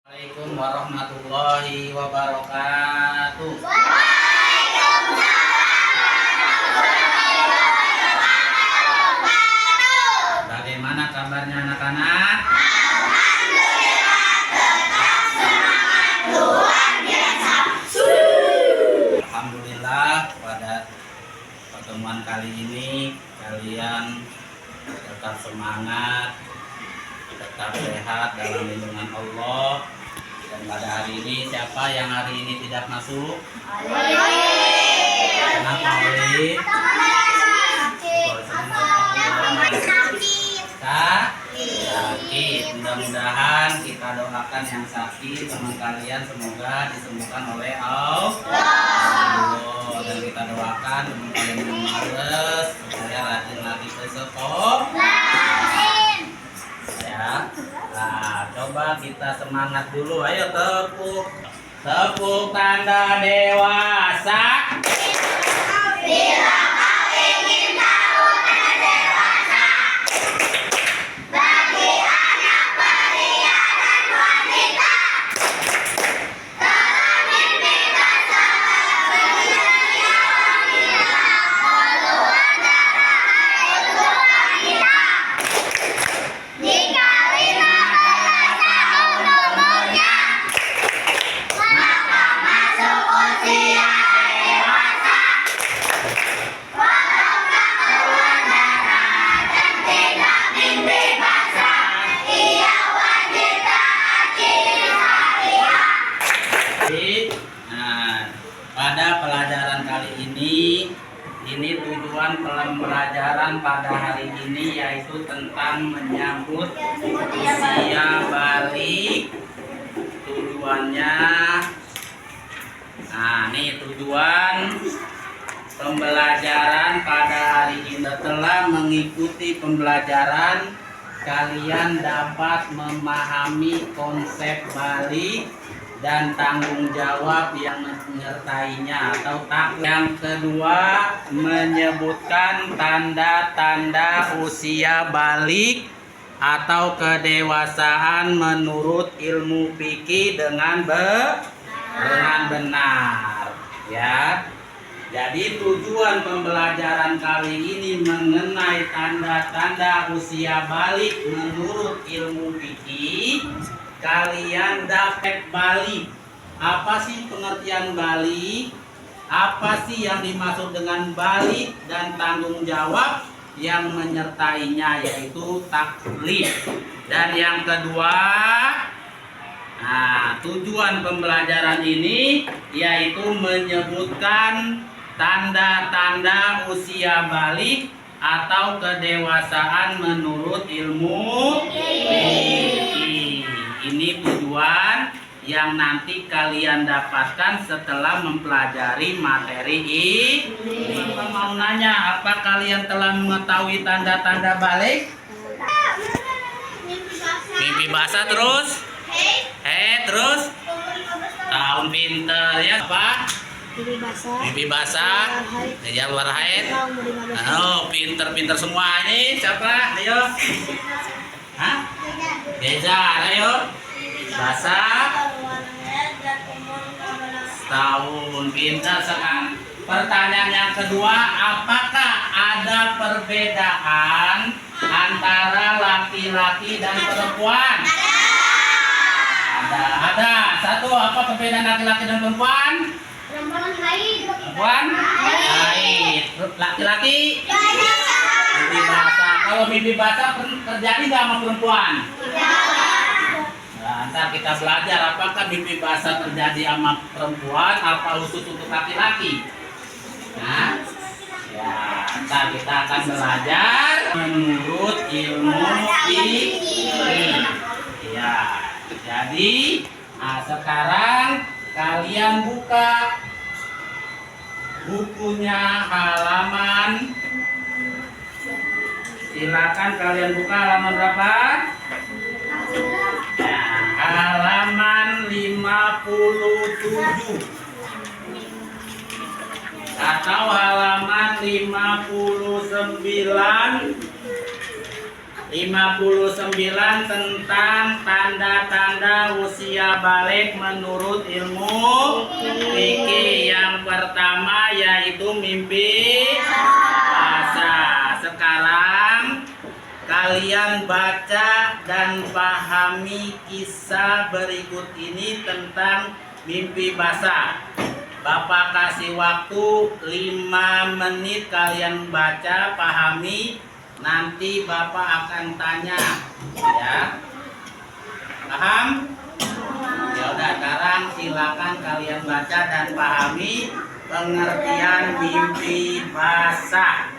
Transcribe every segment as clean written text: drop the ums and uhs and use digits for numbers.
Assalamualaikum warahmatullahi wabarakatuh. Bagaimana kabarnya anak-anak? Alhamdulillah, pada pertemuan kali ini kalian tetap semangat, tetap sehat dalam lindungan Allah. Dan pada hari ini, siapa yang hari ini tidak masuk? Kenapa Oli? Sakit. Mudah-mudahan kita doakan yang sakit teman kalian semoga disembuhkan oleh Allah. Dan kita doakan teman kalian yang males supaya rajin lagi ke sekolah. Ya. Nah, coba kita semangat dulu. Ayo tepuk tanda dewasa. Bila kau ingin tahu tanda dewasa, bagi anak pria dan wanita, dalam mimpi basah berjaya wanita, keluar darah air wanita. Jika 15 tahun umurnya, maka masuk usia dewasa. Walau tak keluar darah dan tidak mimpi basah, ia wajib taati syariat. Nah, pada pelajaran kali ini tujuan pembelajaran pada hari ini yaitu tentang menyambut usia balik. Tujuannya, nah ini tujuan pembelajaran pada hari ini. Setelah mengikuti pembelajaran, kalian dapat memahami konsep balik dan tanggung jawab yang menyertainya atau tak. Yang kedua, menyebutkan tanda-tanda usia balik atau kedewasaan menurut ilmu fikih dengan benar, ya. Jadi tujuan pembelajaran kali ini mengenai tanda-tanda usia balik menurut ilmu fikih. Kalian dapat balik. Apa sih pengertian balik? Apa sih yang dimaksud dengan balik dan tanggung jawab yang menyertainya, yaitu taklif. Dan yang kedua, nah, tujuan pembelajaran ini yaitu menyebutkan tanda-tanda usia balik atau kedewasaan menurut ilmu fikih. Ini tujuan yang nanti kalian dapatkan setelah mempelajari materi ini. Mau nanya, apa kalian telah mengetahui tanda-tanda balik? Mimpi basah terus? Terus? Tahun pinter ya apa? Mimpi basah. Ya luar haid. Oh, pinter-pinter semua ini. Siapa? Ayo. Hah? Deza, ayo. Basah. Tahun pintar sekarang. Pertanyaan yang kedua, apakah ada perbedaan antara laki-laki dan perempuan? Ada. Satu, apa perbedaan laki-laki dan perempuan? Perempuan haid. Laki-laki mimpi basah. Kalau mimpi basah terjadi nggak sama perempuan? Nah, ntar kita belajar apakah mimpi basah terjadi sama perempuan apa khusus untuk laki-laki. Nah, ya, ntar kita akan belajar menurut ilmu fikih. Ya, jadi, nah sekarang kalian buka bukunya halaman. Silakan kalian buka halaman berapa? Nah, halaman 57 atau halaman 59 59 tentang tanda-tanda usia balik menurut ilmu fikih. Yang pertama yaitu mimpi basah. Sekarang kalian baca dan pahami kisah berikut ini tentang mimpi basah. Bapak kasih waktu 5 menit, kalian baca, pahami. Nanti Bapak akan tanya, ya. Paham? Ya udah, sekarang silakan kalian baca dan pahami pengertian mimpi basah.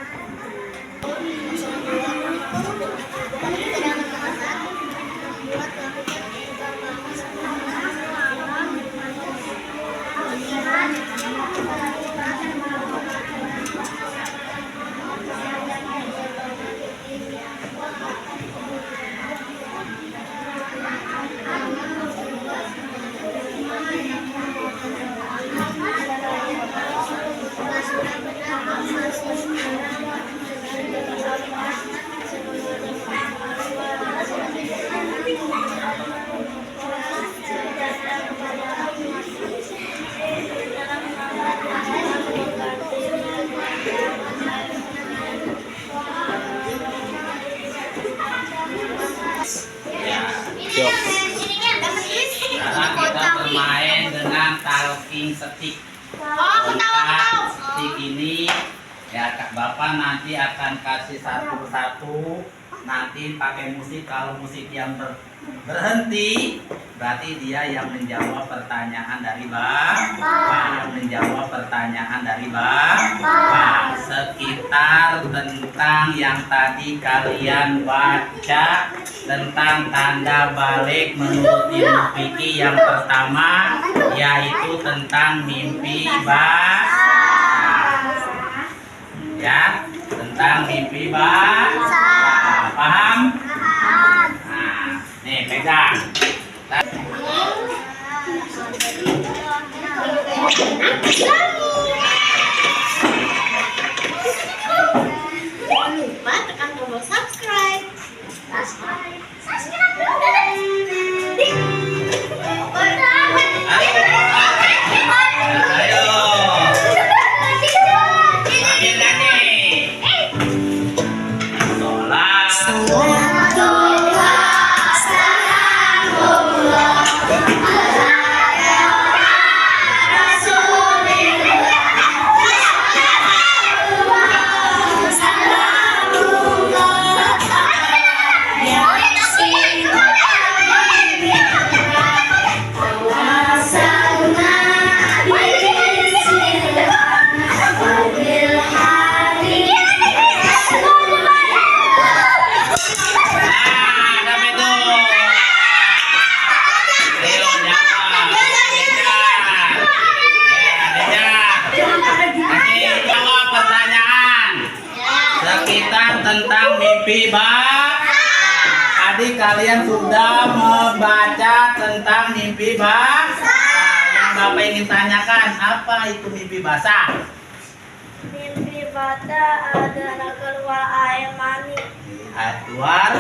Sekarang kita bermain dengan talking stick. Stick ini ya Bapak nanti akan kasih satu-satu. Nanti pakai musik. Kalau musik yang berhenti, berarti dia yang menjawab pertanyaan dari Bapak. Sekitar tentang yang tadi kalian baca tentang tanda balik menurut ilmu fikih. Yang pertama yaitu tentang mimpi basah. Ya, tentang mimpi basah. Paham? Nah, nih pegang. Jangan lupa tekan tombol subscribe. Tentang mimpi basah. Tadi kalian sudah membaca tentang mimpi basah. Yang Bapak ingin tanyakan, apa itu mimpi basah? Mimpi basah adalah keluar air mani. Keluar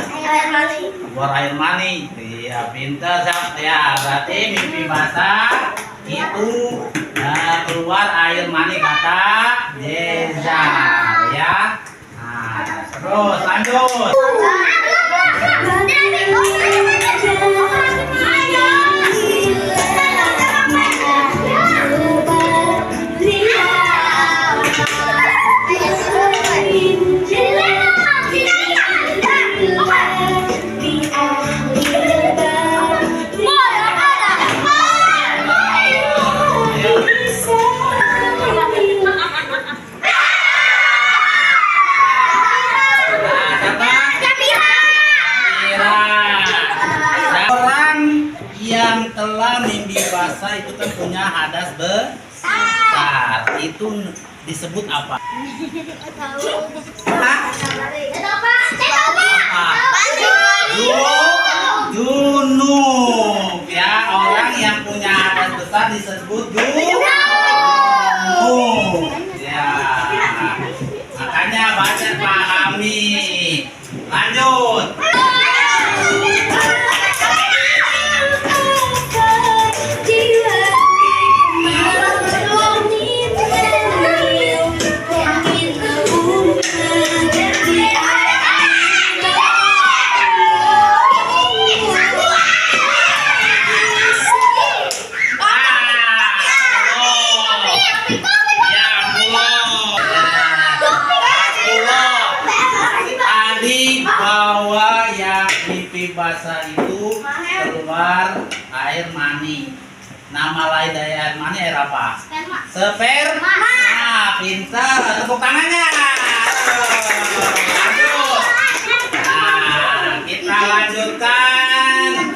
air mani. Iya, pintar ya. Berarti mimpi basah itu keluar air mani, kata Jeza, ya. Terus lanjut. Yang telah mimpi basah itu kan punya hadas besar. Itu disebut apa? Junub. Ya, orang yang punya hadas besar disebut junub. Ya. Makanya baca pahami. Lanjut. mimpi basah itu keluar air mani. Nama lain dari air mani air apa? Sperma. Nah, pintar. Tepuk tangannya. Lanjut. Nah, kita lanjutkan.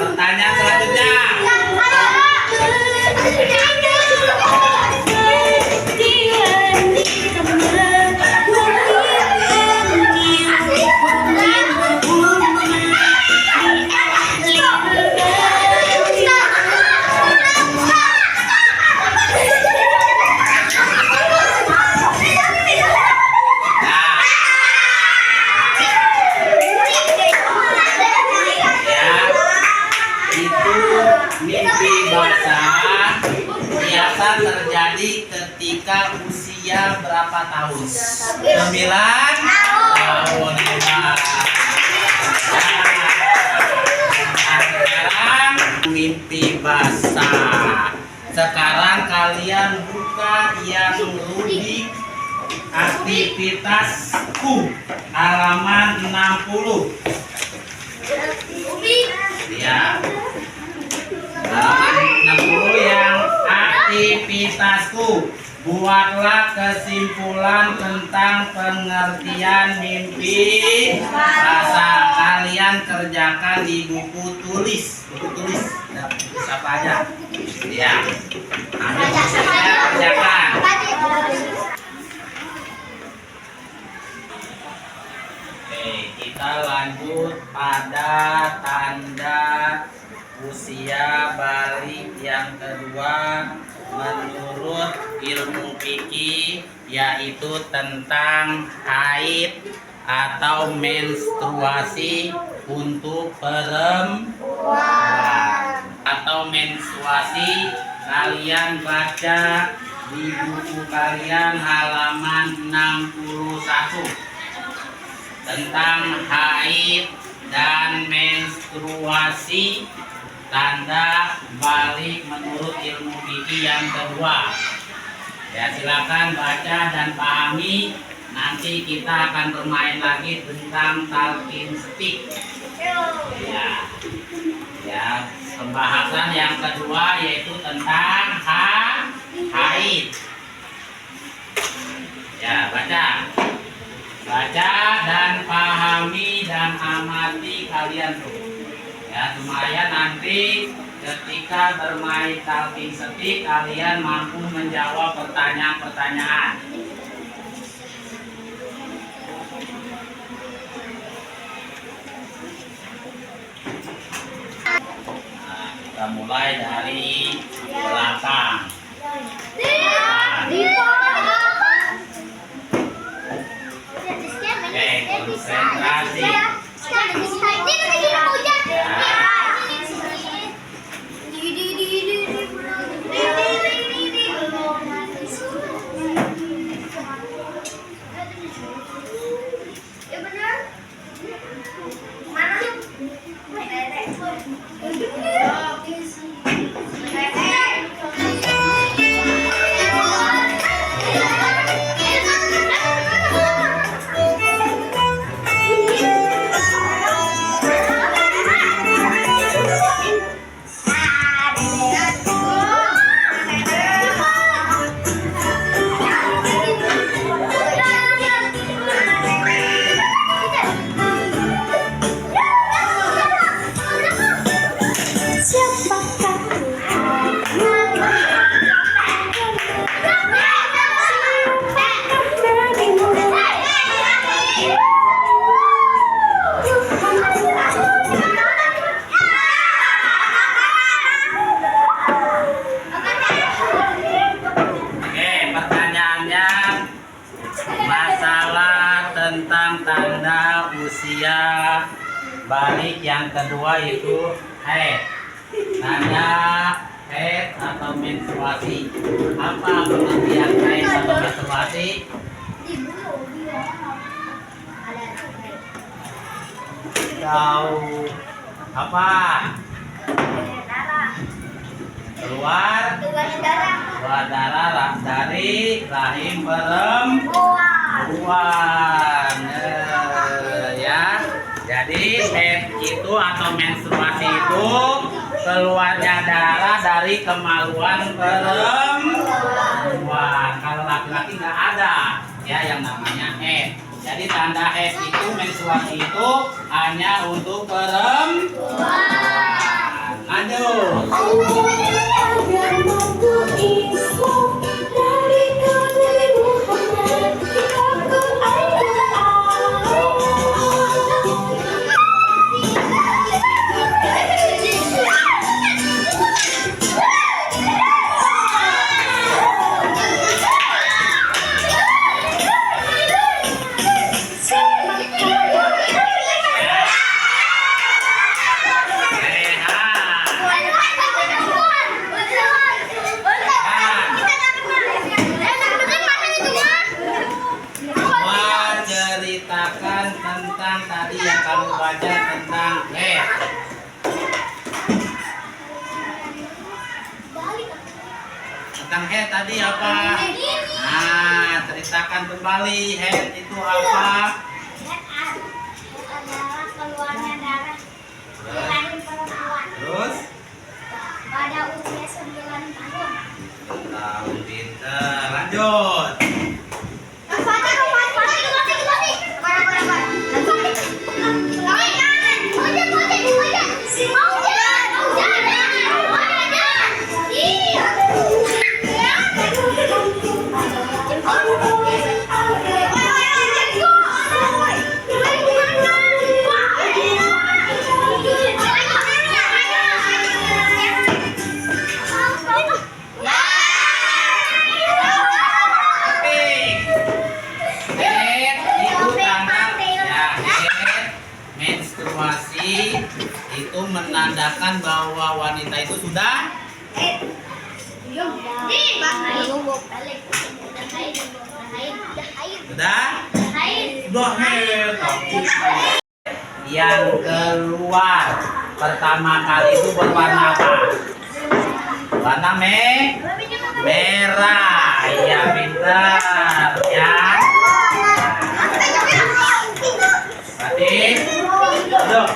Pertanyaan selanjutnya. Mimpi basah biasa terjadi ketika usia berapa tahun? 9 tahun. Sekarang mimpi basah. Sekarang kalian buka yang rubrik aktivitasku halaman 60. Ya. Halaman 60 yang aktivitasku. Buatlah kesimpulan tentang pengertian mimpi basah. Kalian kerjakan di buku tulis. Buku tulis. Siapa aja? Ya. Ambil bukunya, kerjakan. Oke, kita lanjut pada tanda usia balik yang kedua menurut ilmu fikih, yaitu tentang haid atau menstruasi untuk perempuan. Atau menstruasi, kalian baca di buku kalian halaman 61 tentang haid dan menstruasi, tanda balik menurut ilmu fikih yang kedua. Ya, silakan baca dan pahami. Nanti kita akan bermain lagi tentang talqin speak. Ya, pembahasan yang kedua yaitu tentang haid. Ya, baca dan pahami dan amati kalian tuh. Ya, supaya nanti ketika bermain talqin speak kalian mampu menjawab pertanyaan-pertanyaan. Nah, kita mulai dari belakang. Oke, konsentrasi. Tentang tanda usia balik yang kedua yaitu haid. Tanda haid atau menstruasi. Apa pengertian haid atau menstruasi? Tahu apa? Keluar darah dari rahim perempuan. Ya jadi haid itu atau menstruasi itu keluarnya darah dari kemaluan perempuan. Kalau laki-laki nggak ada ya yang namanya haid. Jadi tanda haid itu, menstruasi itu hanya untuk perempuan. Lanjut. Ceritakan tentang tadi yang kamu baca tentang haid. Tentang haid tadi apa? Nah, ceritakan kembali haid itu apa? Adalah keluarnya darah dari perempuan Terus? pada usia 9 tahun. Tahu pinter. Lanjut. Menstruasi itu menandakan bahwa wanita itu sudah haid. Yang keluar pertama kali itu berwarna apa? Warna merah. Iya, pintar ya. Aduh,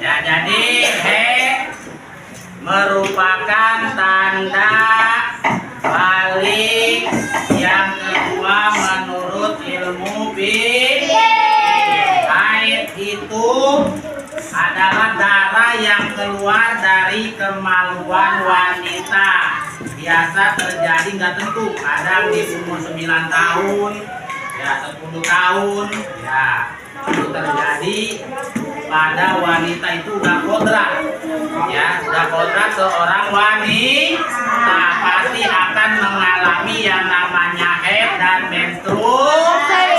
ya, jadi haid merupakan tanda balik yang kedua menurut ilmu biologi. Haid itu adalah darah yang keluar dari kemaluan wanita. Biasa terjadi nggak tentu, kadang di umur 9 tahun, ya 10 tahun, ya itu terjadi pada wanita itu udah kodrat, ya sudah kodrat seorang wanita pasti akan mengalami yang namanya haid dan menstruasi.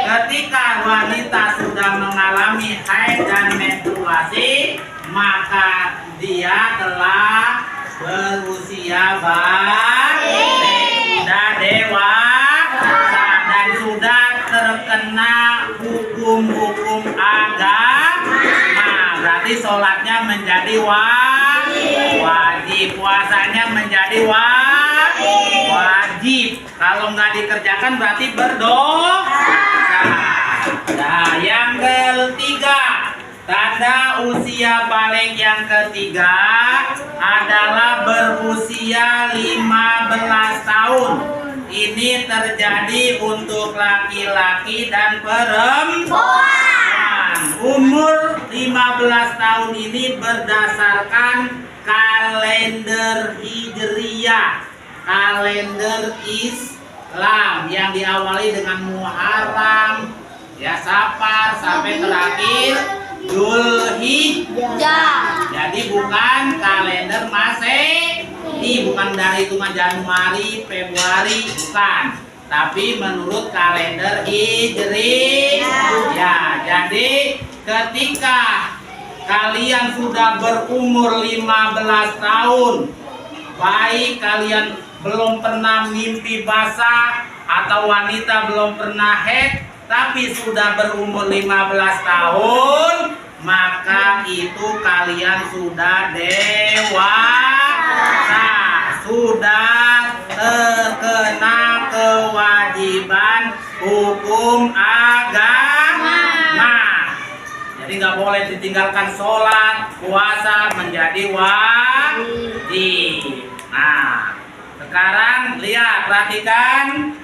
Ketika wanita sudah mengalami haid dan menstruasi, maka dia telah berusia sudah dewasa dan sudah terkena hukum-hukum agama. Berarti sholatnya menjadi wajib, puasanya menjadi wajib. Kalau nggak dikerjakan berarti berdosa. Nah, yang ketiga, tanda usia balik yang ketiga adalah berusia 15 tahun. Ini terjadi untuk laki-laki dan perempuan. Umur 15 tahun ini berdasarkan kalender Hijriyah, kalender Islam yang diawali dengan Muharram, ya Safar sampai terakhir Dzulhijjah. Jadi bukan kalender Masehi, bukan dari hitungan Januari, Februari, bukan. Tapi menurut kalender Hijriyah. Ya, jadi ketika kalian sudah berumur 15 tahun, baik kalian belum pernah mimpi basah atau wanita belum pernah haid, tapi sudah berumur 15 tahun, maka itu kalian sudah dewasa, sudah terkena kewajiban hukum agama. Jadi nggak boleh ditinggalkan sholat, puasa menjadi wajib. Nah, sekarang lihat, perhatikan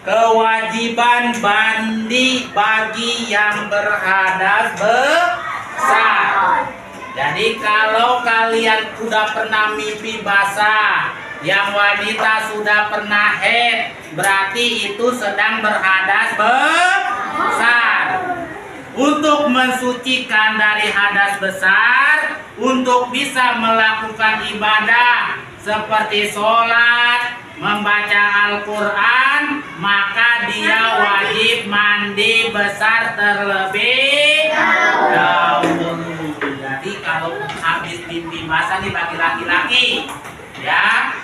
kewajiban mandi bagi yang berhadas besar. Jadi kalau kalian sudah pernah mimpi basah, yang wanita sudah pernah haid, berarti itu sedang berhadas besar. Untuk mensucikan dari hadas besar, untuk bisa melakukan ibadah seperti sholat, membaca Al-Quran, maka dia wajib mandi besar terlebih dahulu. Jadi kalau habis mimpi basah nih bagi laki-laki, ya,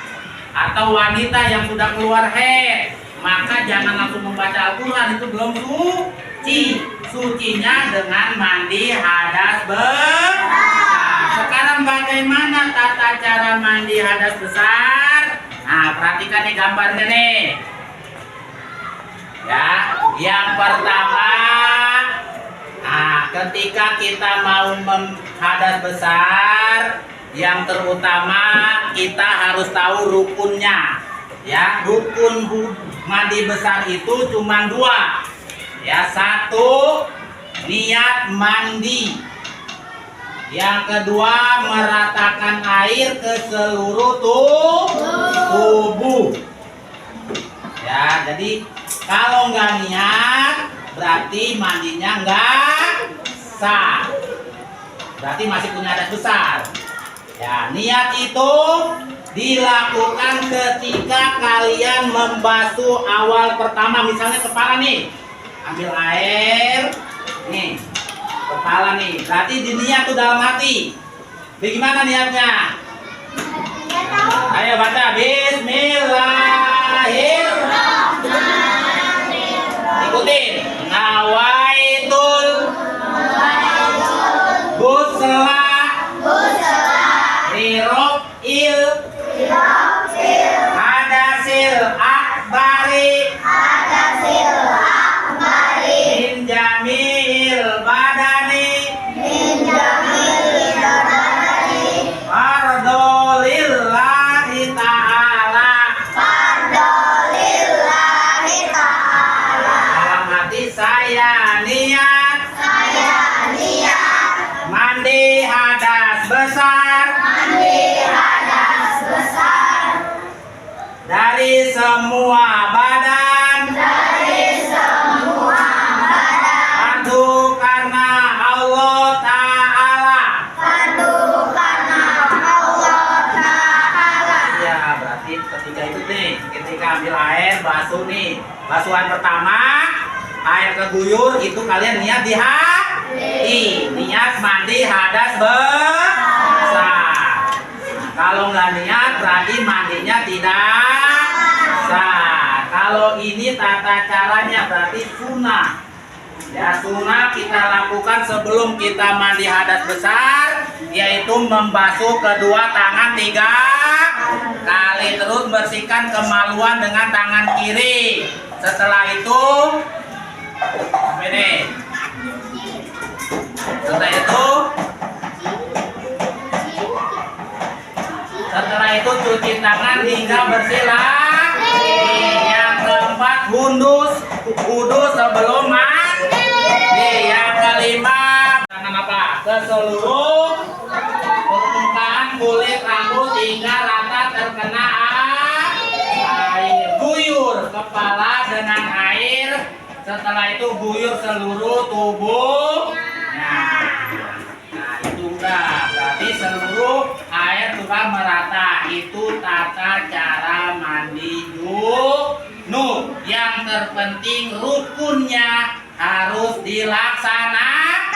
atau wanita yang sudah keluar haid, maka jangan langsung membaca Al-Quran, itu belum suci. Sucinya dengan mandi hadas besar. Sekarang bagaimana tata cara mandi hadas besar? Nah, perhatikan nih gambarnya nih. Ya, yang pertama, nah, ketika kita mau hadas besar, yang terutama kita harus tahu rukunnya. Ya, rukun mandi besar itu cuma dua. Ya, satu, niat mandi. Yang kedua, meratakan air ke seluruh tubuh. Ya, jadi kalau nggak niat, berarti mandinya nggak sah. Berarti masih punya hadas besar. Ya, niat itu dilakukan ketika kalian membasuh awal pertama. Misalnya kepala nih, ambil air, nih, kepala nih. Berarti diniat tuh dalam hati. Bagaimana niatnya? Ayo baca. Bismillahirrahmanirrahim. Ikutin. Nawaitul busla rirofil hadasil akbari min jamil badani fardolillahi ta'ala. Dalam hati saya niat mandi hadas besar dari semua badan. Fardu karena Allah Ta'ala. Ya, berarti ketika itu nih, ketika ambil air, basuh nih. Basuhan pertama, air keguyur, itu kalian niat di hati. Niat mandi hadas besar. Kalau nggak niat, berarti mandinya tidak sah. Kalau ini tata caranya berarti sunnah. Ya, sunnah kita lakukan sebelum kita mandi hadas besar, yaitu membasuh kedua tangan 3 kali, terus bersihkan kemaluan dengan tangan kiri. Setelah itu, ini. Setelah itu cuci tangan hingga bersih lagi. Yang keempat, wudhu sebelum mandi. Yang kelima, tangan apa? Ke seluruh permukaan kulit rambut hingga rata terkena air. Guyur kepala dengan air. Setelah itu guyur seluruh tubuh. Nah, itu udah. Berarti seluruh air sudah merata. Itu tata cara mandi junub. Yang terpenting rukunnya harus dilaksanakan.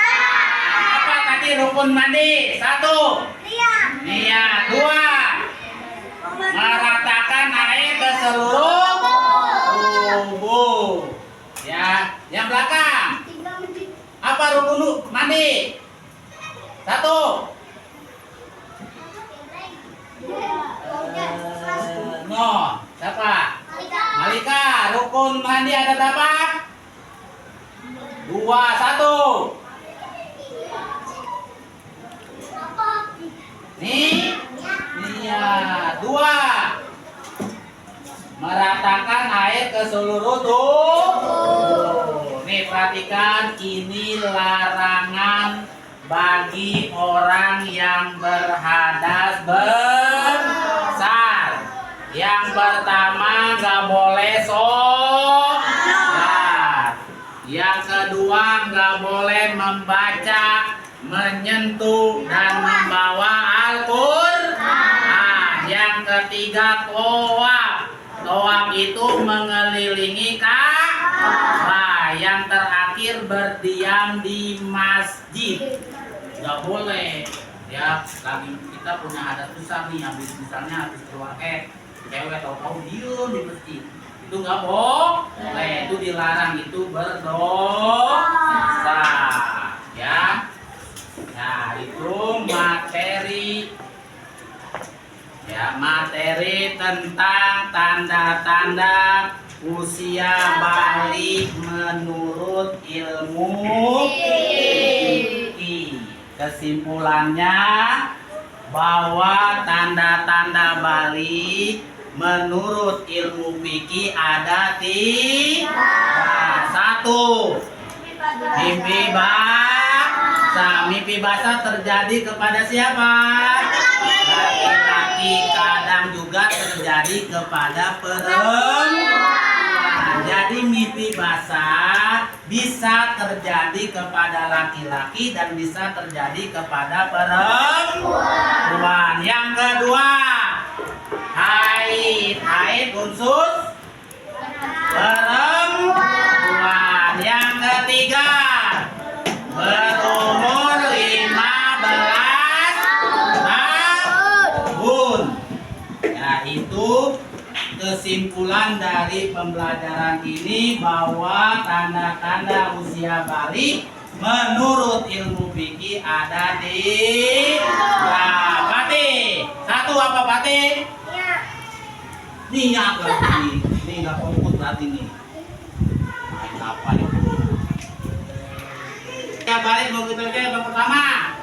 Apa tadi rukun mandi? 1, niat. 2, meratakan air ke seluruh tubuh. Ya, yang belakang. Apa rukun mandi? 1. No, siapa? Malika, rukun mandi ada berapa? 2, 1. Nih, iya, 2. Meratakan air ke seluruh tubuh. Nih perhatikan, ini larangan bagi orang yang berhadas besar. Yang pertama nggak boleh sholat. Yang kedua nggak boleh membaca, menyentuh dan membawa Al-Qur'an. Yang ketiga tawaf. Tawaf itu mengelilingi Ka'bah. Yang terakhir berdiam di masjid. Nggak boleh. Ya, lagi kita punya adat besar nih, misalnya habis keluar cewek tahu-tahu diem di masjid. Itu nggak boleh. Itu dilarang, itu berdosa. Ya. Nah, itu materi. Ya, materi tentang tanda-tanda usia balik menurut ilmu fikih. Kesimpulannya bahwa tanda-tanda balik menurut ilmu fikih ada 3. 1. Mimpi basah. Mimpi basah terjadi kepada siapa? Laki-laki, kadang juga terjadi kepada perempuan. Jadi mimpi basah bisa terjadi kepada laki-laki dan bisa terjadi kepada perempuan. Yang kedua, haid khusus perempuan. Yang ketiga, berumur 15 tahun. Ya, itu kesimpulan dari pembelajaran ini bahwa tanda-tanda usia balik menurut ilmu fikih ada 3. Fatih, 1 apa Fatih? Niat berarti. Ini nggak fokus berarti nih. Main apa itu? Usia balik mau kita lihat yang pertama.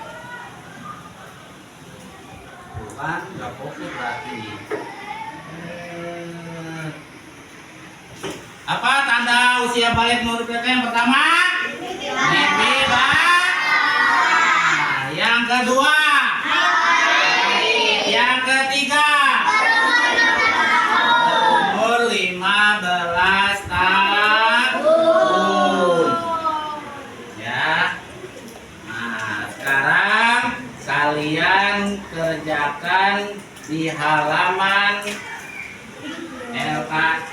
Bukan nggak fokus berarti. Apa tanda usia balik menurut kita yang pertama? Mimpi basah. Yang kedua, yang ketiga, umur 15 tahun. Ya. Nah, sekarang kalian kerjakan di halaman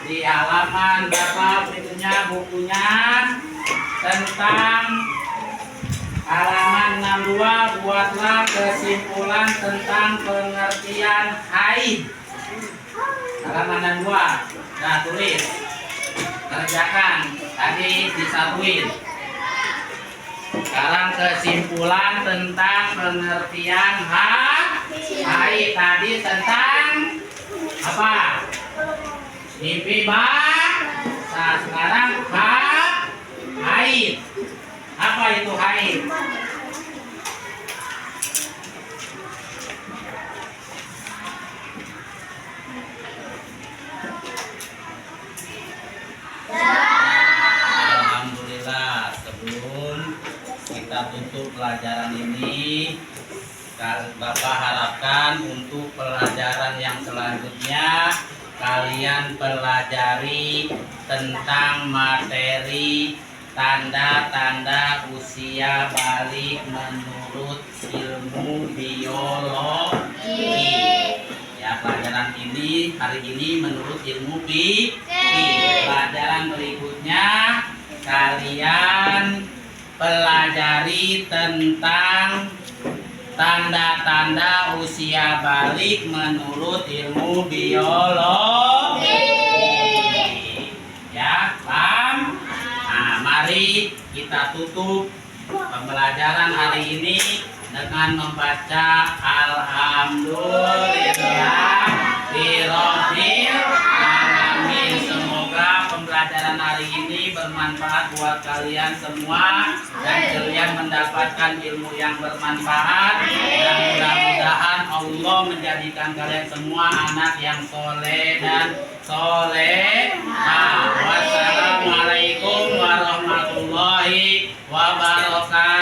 di halaman berapa bukunya tentang halaman 62. Buatlah kesimpulan tentang pengertian haid. Halaman 62. Nah, tulis. Kerjakan. Tadi disatuin. Sekarang kesimpulan tentang pengertian haid. Tadi tentang apa? Mimpi basah. Sekarang haid. Apa itu haid? Alhamdulillah, sebelum kita tutup pelajaran ini, Bapak harapkan untuk pelajaran yang selanjutnya kalian pelajari tentang materi tanda-tanda usia balik menurut ilmu biologi. Ya, pelajaran ini hari ini menurut ilmu fikih. Pelajaran berikutnya kalian pelajari tentang tanda-tanda usia balik menurut ilmu biologi. Ya, paham? Nah, mari kita tutup pembelajaran hari ini dengan membaca Alhamdulillah Rabbil Alamin. Semoga ini bermanfaat buat kalian semua dan kalian mendapatkan ilmu yang bermanfaat dan mudah-mudahan Allah menjadikan kalian semua anak yang soleh dan solehah. Wassalamualaikum warahmatullahi wabarakatuh.